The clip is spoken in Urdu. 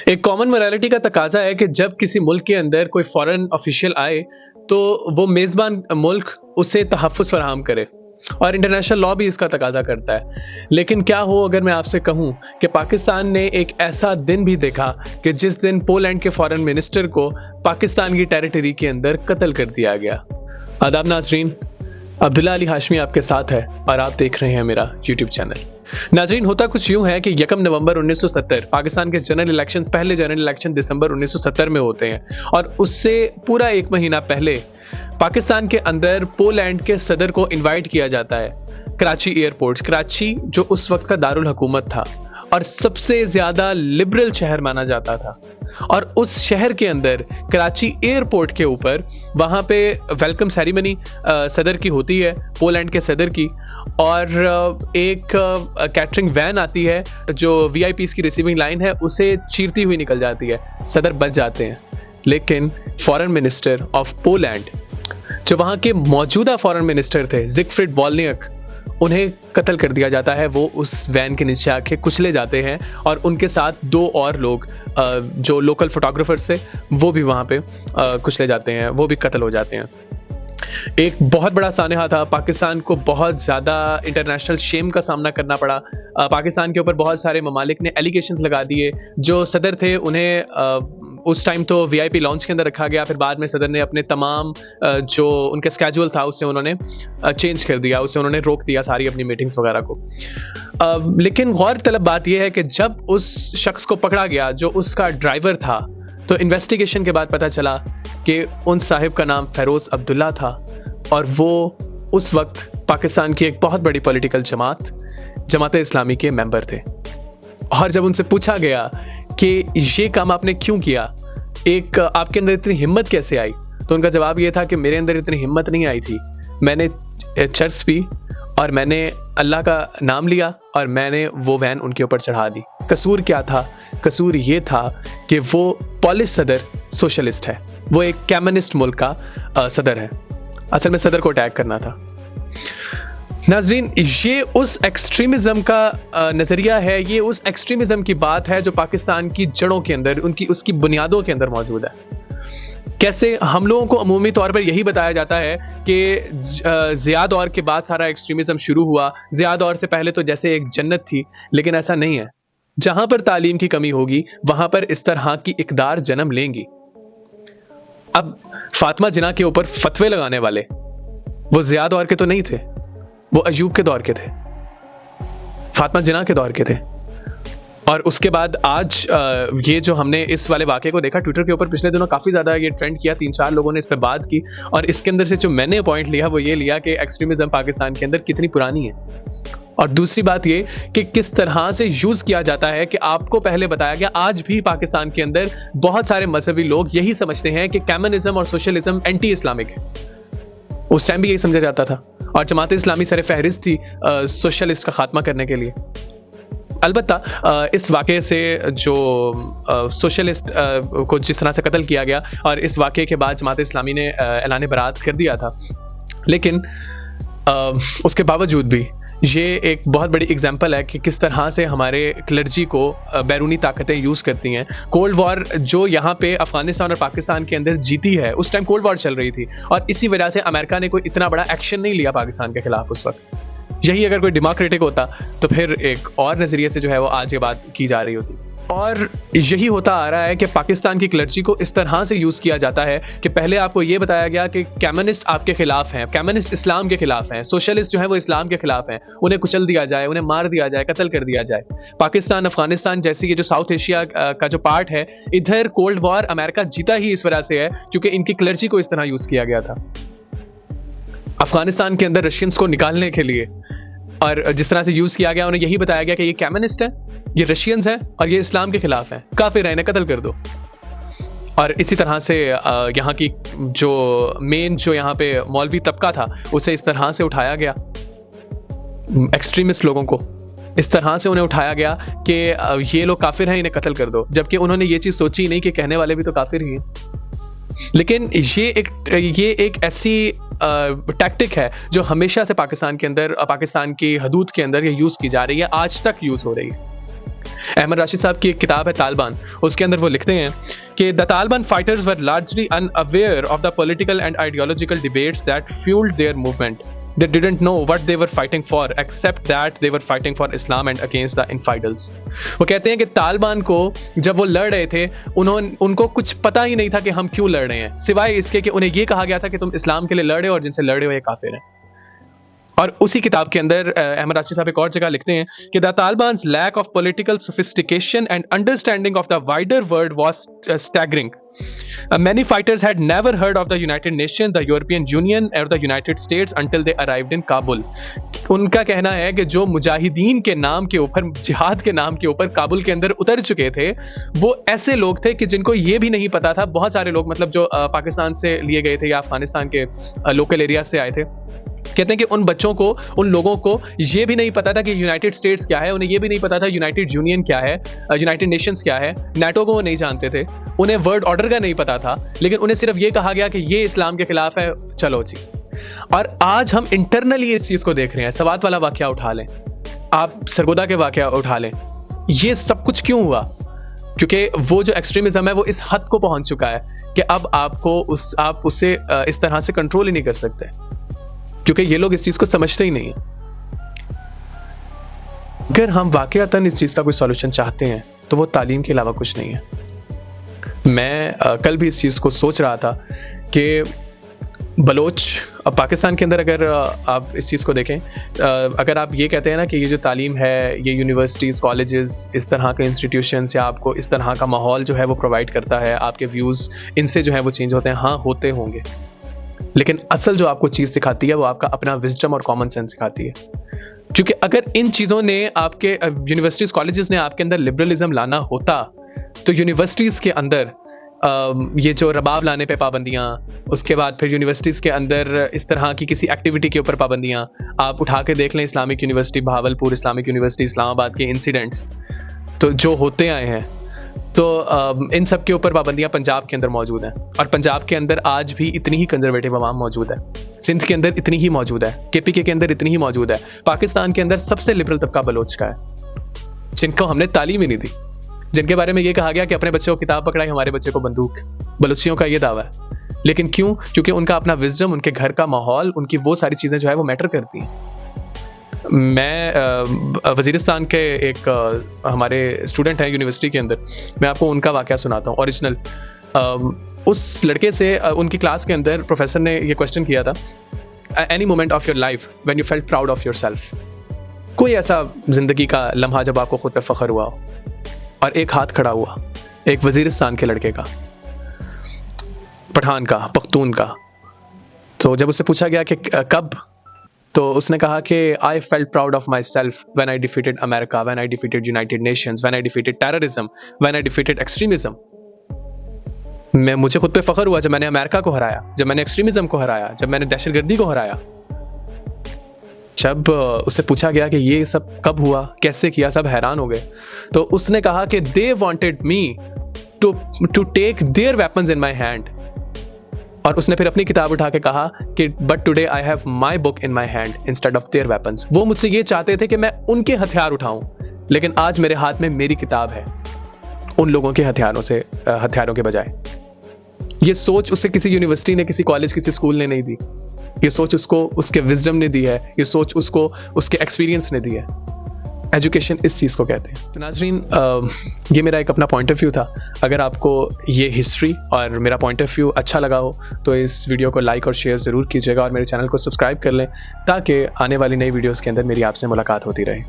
ایک کامن morality کا تقاضا ہے کہ جب کسی ملک کے اندر کوئی فورن آفیشیل آئے تو وہ میزبان ملک اسے تحفظ فراہم کرے، اور انٹرنیشنل لا بھی اس کا تقاضا کرتا ہے۔ لیکن کیا ہو اگر میں آپ سے کہوں کہ پاکستان نے ایک ایسا دن بھی دیکھا کہ جس دن پولینڈ کے فارن منسٹر کو پاکستان کی ٹیریٹری کے اندر قتل کر دیا گیا۔ آداب ناظرین، عبداللہ علی ہاشمی آپ کے ساتھ ہے اور آپ دیکھ رہے ہیں میرا یوٹیوب چینل۔ ناظرین، ہوتا کچھ یوں ہے کہ 1 نومبر 1970 پاکستان کے جنرل الیکشنز، پہلے جنرل الیکشن دسمبر 1970 میں ہوتے ہیں، اور اس سے پورا ایک مہینہ پہلے پاکستان کے اندر پولینڈ کے صدر کو انوائٹ کیا جاتا ہے کراچی ایئرپورٹ۔ کراچی جو اس وقت کا دارالحکومت تھا اور سب سے زیادہ لبرل شہر مانا جاتا تھا، اور اس شہر کے اندر کراچی ایئرپورٹ کے اوپر وہاں پہ ویلکم سیریمنی صدر کی ہوتی ہے، پولینڈ کے صدر کی، اور ایک کیٹرنگ وین آتی ہے جو وی آئی پیز کی ریسیونگ لائن ہے اسے چیرتی ہوئی نکل جاتی ہے، صدر بچ جاتے ہیں۔ لیکن فارن منسٹر آف پولینڈ، جو وہاں کے موجودہ فارن منسٹر تھے زیگفریڈ والنیک، انہیں قتل کر دیا جاتا ہے۔ وہ اس وین کے نیچے آ کے کچلے جاتے ہیں، اور ان کے ساتھ 2 اور لوگ جو لوکل فوٹوگرافرز تھے وہ بھی وہاں پہ کچلے جاتے ہیں، وہ بھی قتل ہو جاتے ہیں۔ ایک بہت بڑا سانحہ تھا، پاکستان کو بہت زیادہ انٹرنیشنل شیم کا سامنا کرنا پڑا۔ پاکستان کے اوپر بہت سارے ممالک نے ایلیگیشنز لگا دیے۔ جو صدر تھے انہیں اس ٹائم تو وی آئی پی لاؤنج کے اندر رکھا گیا، پھر بعد میں صدر نے اپنے تمام جو ان کا اسکیجول تھا اسے انہوں نے چینج کر دیا، اسے انہوں نے روک دیا ساری اپنی میٹنگز وغیرہ کو۔ لیکن غور طلب بات یہ ہے کہ جب اس شخص کو پکڑا گیا جو اس کا ڈرائیور تھا، تو انویسٹیگیشن کے بعد پتہ چلا کہ ان صاحب کا نام فیروز عبداللہ تھا، اور وہ اس وقت پاکستان کی ایک بہت بڑی پولیٹیکل جماعت اسلامی کے ممبر تھے۔ اور جب ان سے پوچھا گیا کہ یہ کام آپ نے کیوں کیا، آپ کے اندر اتنی ہمت کیسے آئی، تو ان کا جواب یہ تھا کہ میرے اندر اتنی ہمت نہیں آئی تھی، میں نے چرس پی اور میں نے اللہ کا نام لیا اور میں نے وہ وین ان کے اوپر چڑھا دی۔ قصور کیا تھا؟ قصور یہ تھا کہ وہ پولش صدر سوشلسٹ ہے، وہ ایک کمیونسٹ ملک کا صدر ہے، اصل میں صدر کو اٹیک کرنا تھا۔ ناظرین، یہ اس ایکسٹریمزم کا نظریہ ہے، یہ اس ایکسٹریمزم کی بات ہے جو پاکستان کی جڑوں کے اندر، اس کی بنیادوں کے اندر موجود ہے۔ کیسے ہم لوگوں کو عمومی طور پر یہی بتایا جاتا ہے کہ ضیاء دور کے بعد سارا ایکسٹریمزم شروع ہوا، ضیاء دور سے پہلے تو جیسے ایک جنت تھی، لیکن ایسا نہیں ہے۔ جہاں پر تعلیم کی کمی ہوگی وہاں پر اس طرح کی اقدار جنم لیں گی۔ اب فاطمہ جناح کے اوپر فتوے لگانے والے وہ ضیاء دور کے تو نہیں تھے، وہ ایوب کے دور کے تھے، فاطمہ جناح کے دور کے تھے۔ اور اس کے بعد آج یہ جو ہم نے اس والے واقعے کو دیکھا ٹویٹر کے اوپر، پچھلے دنوں کافی زیادہ یہ ٹرینڈ کیا، 3-4 لوگوں نے اس پہ بات کی، اور اس کے اندر سے جو میں نے پوائنٹ لیا وہ یہ لیا کہ ایکسٹریمزم پاکستان کے اندر کتنی پرانی ہے، اور دوسری بات یہ کہ کس طرح سے یوز کیا جاتا ہے کہ آپ کو پہلے بتایا گیا آج بھی پاکستان کے اندر بہت سارے مذہبی لوگ یہی سمجھتے ہیں کہ کمیونزم اور سوشلزم اینٹی اسلامک ہے۔ اس ٹائم بھی یہی سمجھا جاتا تھا، اور جماعت اسلامی سر فہرست تھی سوشلسٹ کا خاتمہ کرنے کے لیے۔ البتہ اس واقعے سے جو سوشلسٹ کو جس طرح سے قتل کیا گیا، اور اس واقعے کے بعد جماعت اسلامی نے اعلان برات کر دیا تھا، لیکن اس کے باوجود بھی یہ ایک بہت بڑی اگزامپل ہے کہ کس طرح سے ہمارے کلرجی کو بیرونی طاقتیں یوز کرتی ہیں۔ کولڈ وار جو یہاں پہ افغانستان اور پاکستان کے اندر جیتی ہے، اس ٹائم کولڈ وار چل رہی تھی، اور اسی وجہ سے امریکہ نے کوئی اتنا بڑا ایکشن نہیں لیا پاکستان کے خلاف اس وقت۔ یہی اگر کوئی ڈیموکریٹک ہوتا تو پھر ایک اور نظریے سے جو ہے وہ آج یہ بات کی جا رہی ہوتی۔ اور یہی ہوتا آ رہا ہے کہ پاکستان کی کلرجی کو اس طرح سے یوز کیا جاتا ہے کہ پہلے آپ کو یہ بتایا گیا کہ کمیونسٹ آپ کے خلاف ہیں، کمیونسٹ اسلام کے خلاف ہیں، سوشلسٹ جو ہیں وہ اسلام کے خلاف ہیں، انہیں کچل دیا جائے، انہیں مار دیا جائے، قتل کر دیا جائے۔ پاکستان، افغانستان جیسی یہ جو ساؤتھ ایشیا کا جو پارٹ ہے، ادھر کولڈ وار امریکہ جیتا ہی اس وجہ سے ہے کیونکہ ان کی کلرجی کو اس طرح یوز کیا گیا تھا۔ افغانستان کے اندر رشینز کو نکالنے کے لیے اور جس طرح سے یوز کیا گیا، انہیں یہی بتایا گیا کہ یہ کمیونسٹ ہیں، یہ رشینز ہیں، اور یہ اسلام کے خلاف ہیں، کافر ہیں، انہیں قتل کر دو۔ اور اسی طرح سے یہاں کی جو مین جو یہاں پہ مولوی طبقہ تھا اسے اس طرح سے اٹھایا گیا، ایکسٹریمسٹ لوگوں کو اس طرح سے انہیں اٹھایا گیا کہ یہ لوگ کافر ہیں، انہیں قتل کر دو، جبکہ انہوں نے یہ چیز سوچی نہیں کہ کہنے والے بھی تو کافر ہی ہیں۔ لیکن یہ ایک ایسی ٹیکٹک ہے جو ہمیشہ سے پاکستان کے اندر، پاکستان کی حدود کے اندر یہ یوز کی جا رہی ہے، آج تک یوز ہو رہی ہے۔ احمد راشد صاحب کی ایک کتاب ہے طالبان, اس کے اندر وہ لکھتے ہیں کہ the Taliban fighters were largely unaware of the political and ideological debates that fueled their movement. They didn't know what they were fighting for except that they were fighting for Islam and against the infidels. وہ کہتے ہیں کہ طالبان کو جب وہ لڑ رہے تھے ان کو کچھ پتہ ہی نہیں تھا کہ ہم کیوں لڑ رہے ہیں, سوائے اس کے کہ انہیں یہ کہا گیا تھا کہ تم اسلام کے لیے لڑ رہے ہو اور جن سے لڑ رہے ہو یہ کافر ہیں. اور اسی کتاب کے اندر احمد راشد صاحب ایک اور جگہ لکھتے ہیں کہ the Taliban's lack of political sophistication and understanding of the wider world was staggering. Many fighters had never heard of the United Nations, the European Union or the United States until they arrived in Kabul. ان کا کہنا ہے کہ جو مجاہدین کے نام کے اوپر, جہاد کے نام کے اوپر کابل کے اندر اتر چکے تھے, وہ ایسے لوگ تھے کہ جن کو یہ بھی نہیں پتا تھا, بہت سارے لوگ مطلب جو پاکستان سے لیے گئے تھے یا افغانستان کے لوکل ایریا سے آئے تھے, کہتے ہیں کہ ان بچوں کو, ان لوگوں کو یہ بھی نہیں پتا تھا کہ یونائٹڈ اسٹیٹس کیا ہے, انہیں یہ بھی نہیں پتا تھا یونائٹڈ یونین کیا ہے, یونائٹڈ نیشنز کیا ہے, نیٹو کو وہ نہیں جانتے تھے, انہیں ورلڈ آرڈر کا نہیں پتا تھا, لیکن انہیں صرف یہ کہا گیا کہ یہ اسلام کے خلاف ہے, چلو جی. اور آج ہم انٹرنلی اس چیز کو دیکھ رہے ہیں. سوات والا واقعہ اٹھا لیں, آپ سرگودا کے واقعہ اٹھا لیں, یہ سب کچھ کیوں ہوا؟ کیونکہ وہ جو ایکسٹریمزم ہے وہ اس حد کو پہنچ چکا ہے کہ اب آپ اسے اس طرح سے کنٹرول ہی نہیں کر سکتے, کیونکہ یہ لوگ اس چیز کو سمجھتے ہی نہیں ہیں. اگر ہم واقعتاً اس چیز کا کوئی سولوشن چاہتے ہیں تو وہ تعلیم کے علاوہ کچھ نہیں ہے. میں کل بھی اس چیز کو سوچ رہا تھا کہ بلوچ پاکستان کے اندر, اگر آپ اس چیز کو دیکھیں, اگر آپ یہ کہتے ہیں نا کہ یہ جو تعلیم ہے, یہ یونیورسٹیز, کالجز, اس طرح کے انسٹیٹیوشنس یا آپ کو اس طرح کا ماحول جو ہے وہ پرووائڈ کرتا ہے, آپ کے ویوز ان سے جو ہے وہ چینج ہوتے ہیں, ہاں ہوتے ہوں گے, لیکن اصل جو آپ کو چیز سکھاتی ہے وہ آپ کا اپنا وزڈم اور کامن سینس سکھاتی ہے. کیونکہ اگر ان چیزوں نے آپ کے یونیورسٹیز, کالجز نے آپ کے اندر لبرلزم لانا ہوتا تو یونیورسٹیز کے اندر یہ جو رباب لانے پہ پابندیاں, اس کے بعد پھر یونیورسٹیز کے اندر اس طرح کی کسی ایکٹیویٹی کے اوپر پابندیاں, آپ اٹھا کے دیکھ لیں Islamic university Bahawalpur, Islamic university Islamabad کے انسیڈنٹس تو جو ہوتے آئے ہیں, تو ان سب کے اوپر پابندیاں پنجاب کے اندر موجود ہیں. اور پنجاب کے اندر آج بھی اتنی ہی کنزرویٹو عوام موجود ہے, سندھ کے اندر اتنی ہی موجود ہے, کے پی کے اندر اتنی ہی موجود ہے. پاکستان کے اندر سب سے لبرل طبقہ بلوچ کا ہے, جن کو ہم نے تعلیم ہی نہیں دی, جن کے بارے میں یہ کہا گیا کہ اپنے بچے کو کتاب پکڑائی, ہمارے بچے کو بندوق. بلوچیوں کا یہ دعویٰ ہے. لیکن کیوں؟ کیونکہ ان کا اپنا وزڈم, ان کے گھر کا ماحول, ان کی وہ ساری چیزیں جو ہے وہ میٹر کرتی ہیں. میں وزیرستان کے ایک ہمارے اسٹوڈنٹ ہیں یونیورسٹی کے اندر, میں آپ کو ان کا واقعہ سناتا ہوں اوریجنل. اس لڑکے سے ان کی کلاس کے اندر پروفیسر نے یہ کویسچن کیا تھا, any moment of your life when you felt proud of your self, کوئی ایسا زندگی کا لمحہ جب آپ کو خود پہ فخر ہوا ہو. اور ایک ہاتھ کھڑا ہوا, ایک وزیرستان کے لڑکے کا, پٹھان کا, پختون کا. تو جب اس سے پوچھا گیا کہ کب, تو اس نے کہا کہ I felt proud of myself when I defeated America, when I defeated United Nations, when I defeated terrorism, when I defeated extremism. مجھے خود پہ فخر ہوا جب میں نے امریکہ کو ہرایا, جب میں نے ایکسٹریمزم کو ہرایا, جب میں نے دہشت گردی کو ہرایا. جب اس سے پوچھا گیا کہ یہ سب کب ہوا, کیسے کیا, سب حیران ہو گئے. تو اس نے کہا کہ they wanted me to take their weapons in my hand. اور اس نے پھر اپنی کتاب اٹھا کے کہا کہ but today I have my book in my hand instead of their weapons. وہ مجھ سے یہ چاہتے تھے کہ میں ان کے ہتھیار اٹھاؤں, لیکن آج میرے ہاتھ میں میری کتاب ہے, ان لوگوں کے ہتھیاروں کے بجائے. یہ سوچ اسے کسی یونیورسٹی نے, کسی کالج, کسی اسکول نے نہیں دی. یہ سوچ اس کو اس کے وزڈم نے دی ہے, یہ سوچ اس کو اس کے ایکسپیرینس نے دی ہے. ایجوکیشن اس چیز کو کہتے ہیں. تو ناظرین, یہ میرا ایک اپنا پوائنٹ آف ویو تھا. اگر آپ کو یہ ہسٹری اور میرا پوائنٹ آف ویو اچھا لگا ہو تو اس ویڈیو کو لائک اور شیئر ضرور کیجیے گا, اور میرے چینل کو سبسکرائب کر لیں تاکہ آنے والی نئی ویڈیوز کے اندر میری آپ سے ملاقات ہوتی رہے.